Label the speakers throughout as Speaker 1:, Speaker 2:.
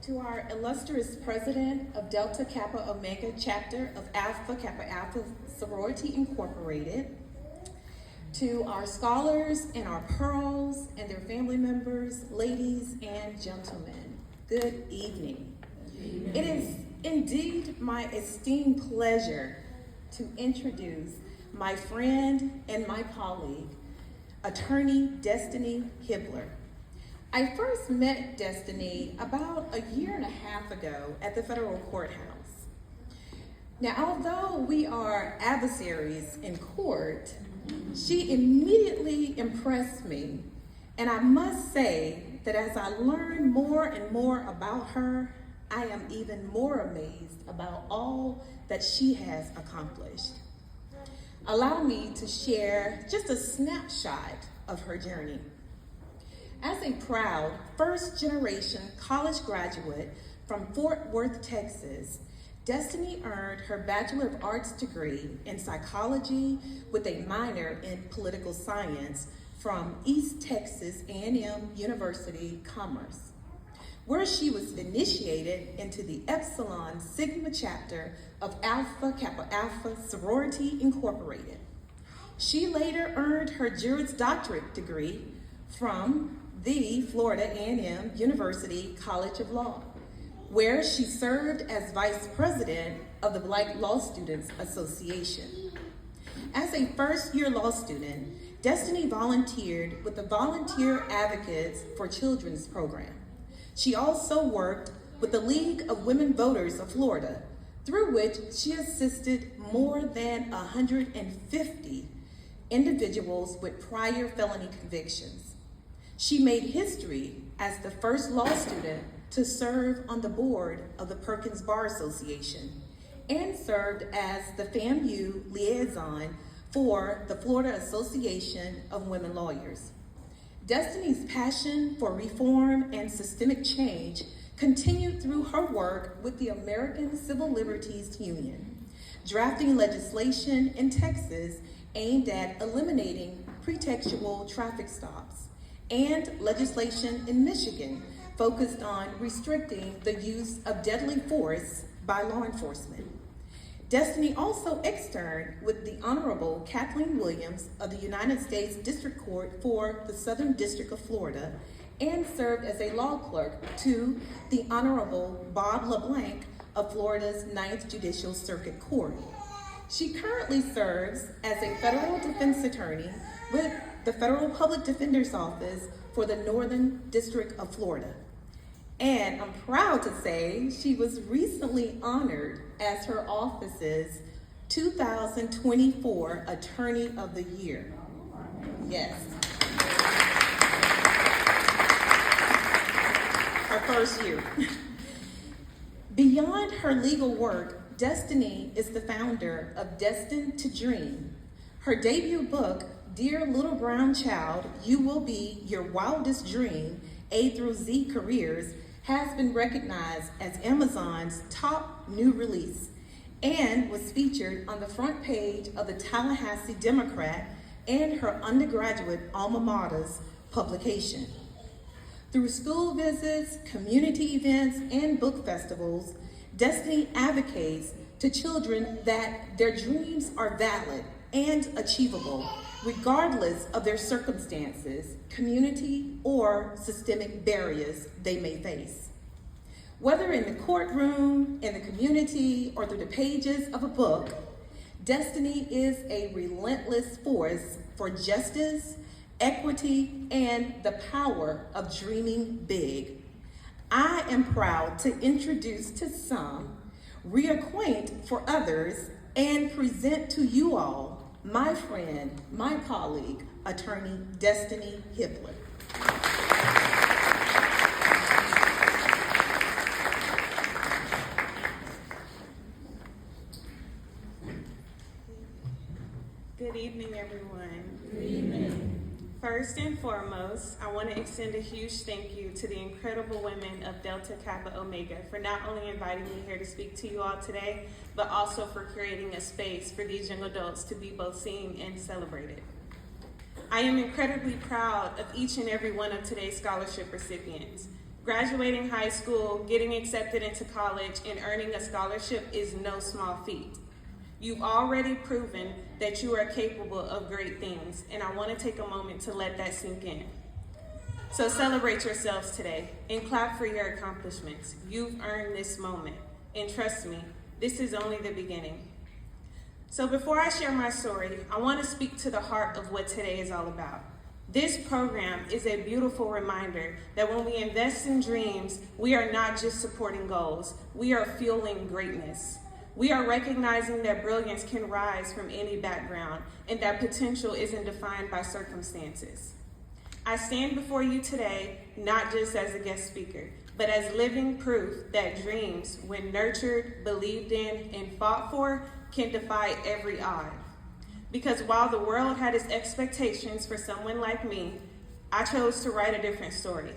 Speaker 1: To our illustrious president of Delta Kappa Omega chapter of Alpha Kappa Alpha Sorority Incorporated, to our scholars and our pearls and their family members, ladies and gentlemen, good evening. It is indeed my esteemed pleasure to introduce my friend and my colleague, attorney Destined Hibbler. I first met Destined about a year and a half ago at the federal courthouse. Now, although we are adversaries in court, she immediately impressed me, and I must say that as I learn more and more about her, I am even more amazed about all that she has accomplished. Allow me to share just a snapshot of her journey. As a proud first-generation college graduate from Fort Worth, Texas, Destined earned her Bachelor of Arts degree in psychology with a minor in political science from East Texas A&M University Commerce, where she was initiated into the Epsilon Sigma chapter of Alpha Kappa Alpha Sorority Incorporated. She later earned her Juris Doctorate degree from the Florida A&M University College of Law, where she served as vice president of the Black Law Students Association. As a first-year law student, Destined volunteered with the Volunteer Advocates for Children's program. She also worked with the League of Women Voters of Florida, through which she assisted more than 150 individuals with prior felony convictions. She made history as the first law student to serve on the board of the Perkins Bar Association and served as the FAMU liaison for the Florida Association of Women Lawyers. Destined's passion for reform and systemic change continued through her work with the American Civil Liberties Union, drafting legislation in Texas aimed at eliminating pretextual traffic stops, and legislation in Michigan focused on restricting the use of deadly force by law enforcement. Destined also externed with the Honorable Kathleen Williams of the United States District Court for the Southern District of Florida and served as a law clerk to the Honorable Bob LeBlanc of Florida's 9th Judicial Circuit Court. She currently serves as a federal defense attorney with the Federal Public Defender's Office for the Northern District of Florida. And I'm proud to say she was recently honored as her office's 2024 Attorney of the Year. Yes. Her first year. Beyond her legal work, Destined is the founder of Destined to Dream. Her debut book, Dear Little Brown Child, You Will Be Your Wildest Dream, A through Z Careers, has been recognized as Amazon's top new release and was featured on the front page of the Tallahassee Democrat and her undergraduate alma mater's publication. Through school visits, community events, and book festivals, Destined advocates to children that their dreams are valid and achievable, regardless of their circumstances, community, or systemic barriers they may face. Whether in the courtroom, in the community, or through the pages of a book, Destined is a relentless force for justice, equity, and the power of dreaming big. I am proud to introduce to some, reacquaint for others, and present to you all my friend, my colleague, attorney Destined Hibbler.
Speaker 2: Good evening, everyone.
Speaker 3: Good evening.
Speaker 2: First and foremost, I want to extend a huge thank you to the incredible women of Delta Kappa Omega for not only inviting me here to speak to you all today, but also for creating a space for these young adults to be both seen and celebrated. I am incredibly proud of each and every one of today's scholarship recipients. Graduating high school, getting accepted into college, and earning a scholarship is no small feat. You've already proven that you are capable of great things, and I want to take a moment to let that sink in. So celebrate yourselves today and clap for your accomplishments. You've earned this moment, and trust me, this is only the beginning. So before I share my story, I want to speak to the heart of what today is all about. This program is a beautiful reminder that when we invest in dreams, we are not just supporting goals, we are fueling greatness. We are recognizing that brilliance can rise from any background and that potential isn't defined by circumstances. I stand before you today not just as a guest speaker, but as living proof that dreams, when nurtured, believed in, and fought for, can defy every odd. Because while the world had its expectations for someone like me, I chose to write a different story.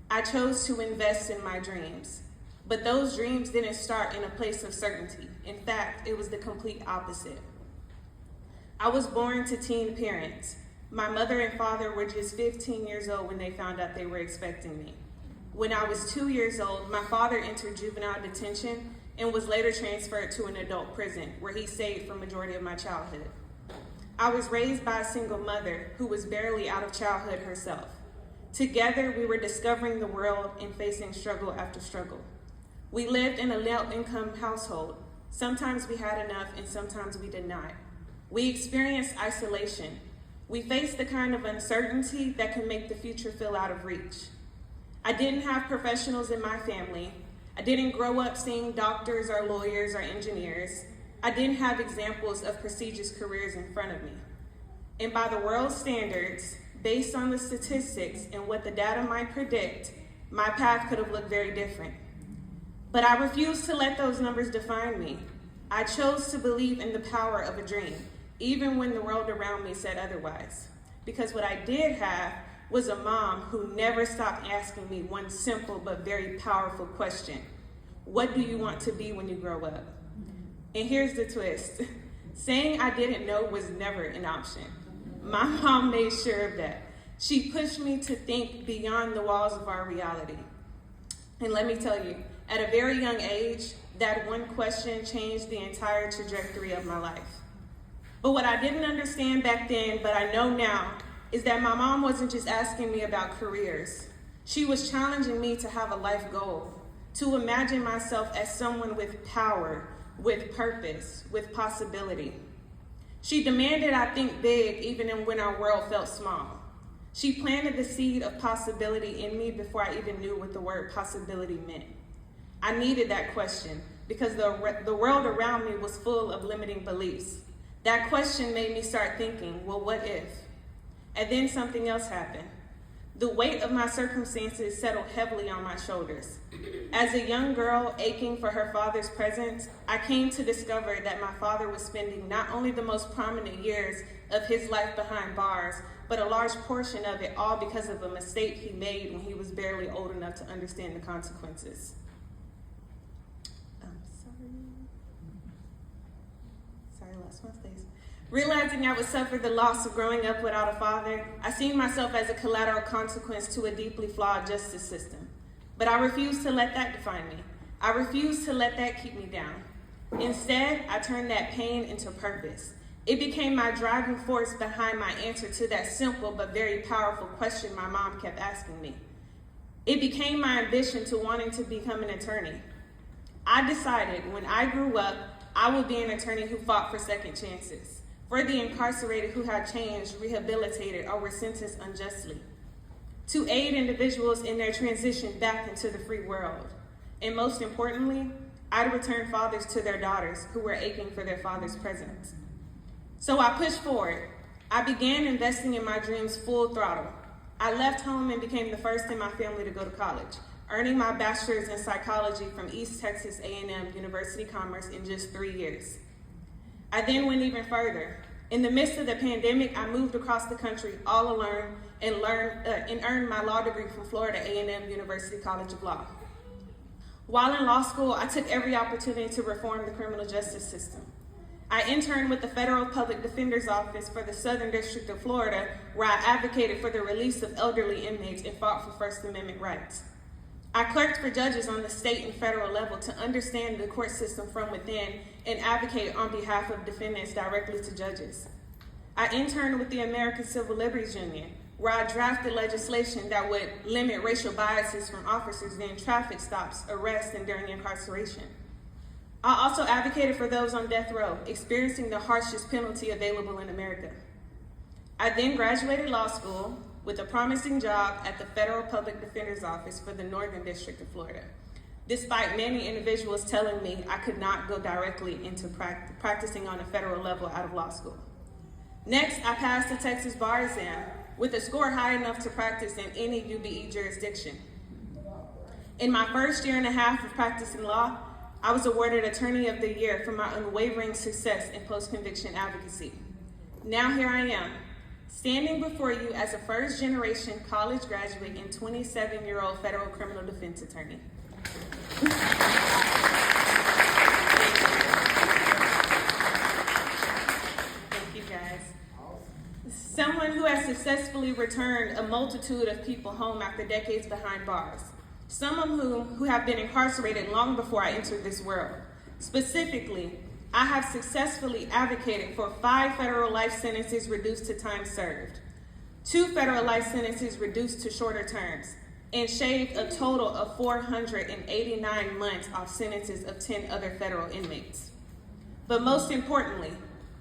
Speaker 2: I chose to invest in my dreams. But those dreams didn't start in a place of certainty. In fact, it was the complete opposite. I was born to teen parents. My mother and father were just 15 years old when they found out they were expecting me. When I was 2 years old, my father entered juvenile detention and was later transferred to an adult prison where he stayed for the majority of my childhood. I was raised by a single mother who was barely out of childhood herself. Together, we were discovering the world and facing struggle after struggle. We lived in a low-income household. Sometimes we had enough and sometimes we did not. We experienced isolation. We faced the kind of uncertainty that can make the future feel out of reach. I didn't have professionals in my family. I didn't grow up seeing doctors or lawyers or engineers. I didn't have examples of prestigious careers in front of me. And by the world's standards, based on the statistics and what the data might predict, my path could have looked very different. But I refused to let those numbers define me. I chose to believe in the power of a dream, even when the world around me said otherwise. Because what I did have was a mom who never stopped asking me one simple but very powerful question. What do you want to be when you grow up? And here's the twist. Saying I didn't know was never an option. My mom made sure of that. She pushed me to think beyond the walls of our reality. And let me tell you, at a very young age, that one question changed the entire trajectory of my life. But what I didn't understand back then, but I know now, is that my mom wasn't just asking me about careers. She was challenging me to have a life goal, to imagine myself as someone with power, with purpose, with possibility. She demanded I think big even when our world felt small. She planted the seed of possibility in me before I even knew what the word possibility meant. I needed that question because the world around me was full of limiting beliefs. That question made me start thinking, well, what if? And then something else happened. The weight of my circumstances settled heavily on my shoulders. As a young girl aching for her father's presence, I came to discover that my father was spending not only the most prominent years of his life behind bars, but a large portion of it all because of a mistake he made when he was barely old enough to understand the consequences. Sorry, I lost my place. Realizing I would suffer the loss of growing up without a father, I seen myself as a collateral consequence to a deeply flawed justice system. But I refused to let that define me. I refused to let that keep me down. Instead, I turned that pain into purpose. It became my driving force behind my answer to that simple but very powerful question my mom kept asking me. It became my ambition to wanting to become an attorney. I decided when I grew up, I would be an attorney who fought for second chances, for the incarcerated who had changed, rehabilitated, or were sentenced unjustly, to aid individuals in their transition back into the free world. And most importantly, I'd return fathers to their daughters who were aching for their father's presence. So I pushed forward. I began investing in my dreams full throttle. I left home and became the first in my family to go to college, earning my bachelor's in psychology from East Texas A&M University Commerce in just 3 years. I then went even further. In the midst of the pandemic, I moved across the country all alone and earned my law degree from Florida A&M University College of Law. While in law school, I took every opportunity to reform the criminal justice system. I interned with the Federal Public Defender's Office for the Southern District of Florida, where I advocated for the release of elderly inmates and fought for First Amendment rights. I clerked for judges on the state and federal level to understand the court system from within and advocate on behalf of defendants directly to judges. I interned with the American Civil Liberties Union, where I drafted legislation that would limit racial biases from officers during traffic stops, arrests, and during incarceration. I also advocated for those on death row, experiencing the harshest penalty available in America. I then graduated law school with a promising job at the Federal Public Defender's Office for the Northern District of Florida, despite many individuals telling me I could not go directly into practicing on a federal level out of law school. Next, I passed the Texas bar exam with a score high enough to practice in any UBE jurisdiction. In my first year and a half of practicing law, I was awarded Attorney of the Year for my unwavering success in post-conviction advocacy. Now here I am, standing before you as a first-generation college graduate and 27-year-old federal criminal defense attorney. Thank you, guys. Someone who has successfully returned a multitude of people home after decades behind bars. Some of whom who have been incarcerated long before I entered this world. Specifically, I have successfully advocated for 5 federal life sentences reduced to time served, 2 federal life sentences reduced to shorter terms, and shaved a total of 489 months off sentences of 10 other federal inmates. But most importantly,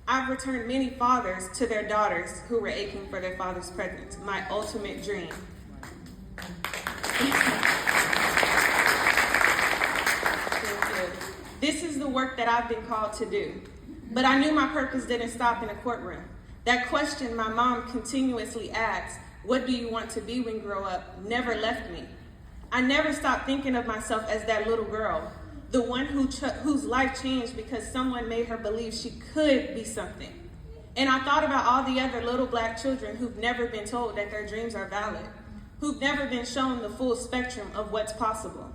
Speaker 2: I've returned many fathers to their daughters who were aching for their father's presence, my ultimate dream. This is the work that I've been called to do. But I knew my purpose didn't stop in a courtroom. That question my mom continuously asks, what do you want to be when you grow up, never left me. I never stopped thinking of myself as that little girl, the one whose life changed because someone made her believe she could be something. And I thought about all the other little black children who've never been told that their dreams are valid, who've never been shown the full spectrum of what's possible.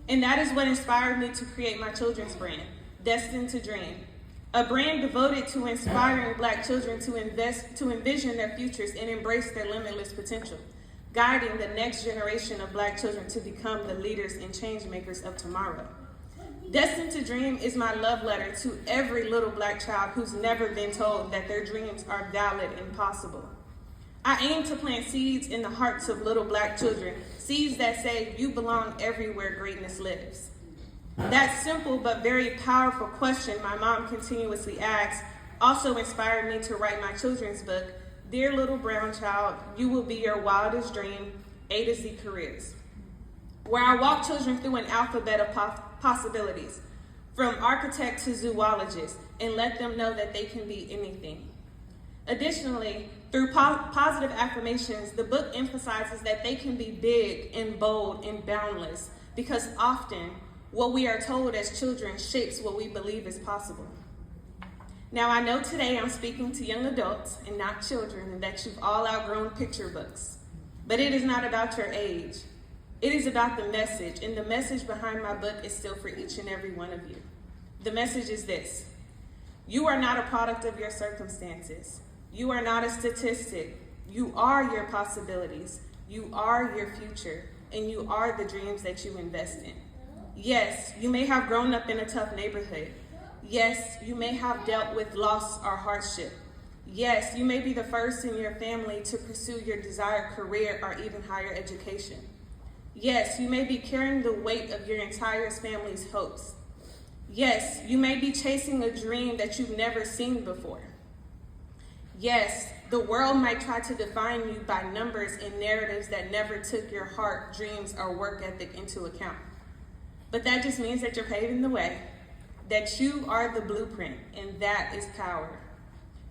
Speaker 2: And that is what inspired me to create my children's brand, Destined to Dream, a brand devoted to inspiring black children to envision their futures and embrace their limitless potential, guiding the next generation of black children to become the leaders and change makers of tomorrow. Destined to Dream is my love letter to every little black child who's never been told that their dreams are valid and possible. I aim to plant seeds in the hearts of little black children, seeds that say you belong everywhere greatness lives. That simple but very powerful question my mom continuously asks also inspired me to write my children's book, Dear Little Brown Child, You Will Be Your Wildest Dream, A to Z Careers, where I walk children through an alphabet of possibilities, from architect to zoologist, and let them know that they can be anything. Additionally, through positive affirmations, the book emphasizes that they can be big and bold and boundless, because often what we are told as children shapes what we believe is possible. Now, I know today I'm speaking to young adults and not children, and that you've all outgrown picture books, but it is not about your age. It is about the message, and the message behind my book is still for each and every one of you. The message is this: you are not a product of your circumstances. You are not a statistic. You are your possibilities. You are your future, and you are the dreams that you invest in. Yes, you may have grown up in a tough neighborhood. Yes, you may have dealt with loss or hardship. Yes, you may be the first in your family to pursue your desired career or even higher education. Yes, you may be carrying the weight of your entire family's hopes. Yes, you may be chasing a dream that you've never seen before. Yes, the world might try to define you by numbers and narratives that never took your heart, dreams, or work ethic into account. But that just means that you're paving the way, that you are the blueprint, and that is power.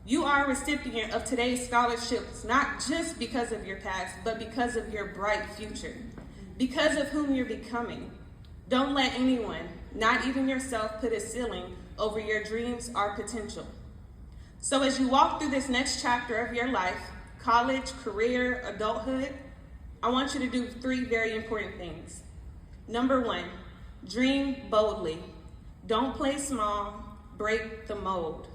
Speaker 2: You are a recipient of today's scholarships, not just because of your past, but because of your bright future, because of whom you're becoming. Don't let anyone, not even yourself, put a ceiling over your dreams or potential. So as you walk through this next chapter of your life, college, career, adulthood, I want you to do 3 very important things. Number 1, dream boldly. Don't play small, break the mold.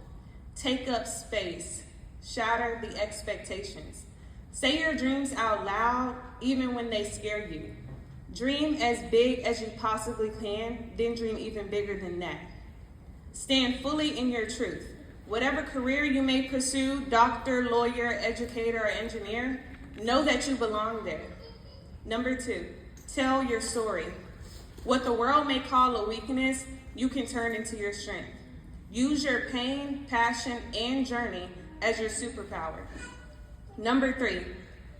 Speaker 2: Take up space, shatter the expectations. Say your dreams out loud, even when they scare you. Dream as big as you possibly can, then dream even bigger than that. Stand fully in your truth. Whatever career you may pursue, doctor, lawyer, educator, or engineer, know that you belong there. Number 2, tell your story. What the world may call a weakness, you can turn into your strength. Use your pain, passion, and journey as your superpower. Number 3,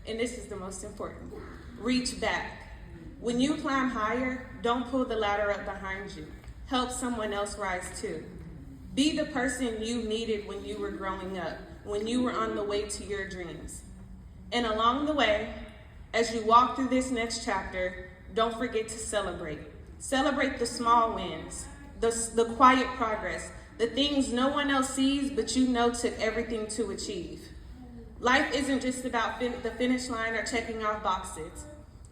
Speaker 2: and this is the most important, reach back. When you climb higher, don't pull the ladder up behind you. Help someone else rise too. Be the person you needed when you were growing up, when you were on the way to your dreams. And along the way, as you walk through this next chapter, don't forget to celebrate. Celebrate the small wins, the quiet progress, the things no one else sees but you know took everything to achieve. Life isn't just about the finish line or checking off boxes.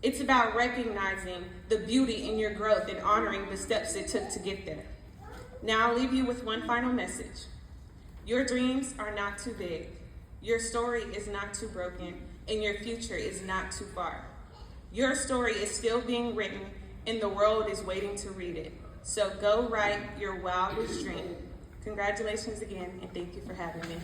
Speaker 2: It's about recognizing the beauty in your growth and honoring the steps it took to get there. Now I'll leave you with one final message. Your dreams are not too big. Your story is not too broken, and your future is not too far. Your story is still being written, and the world is waiting to read it. So go write your wildest dream. Congratulations again, and thank you for having me.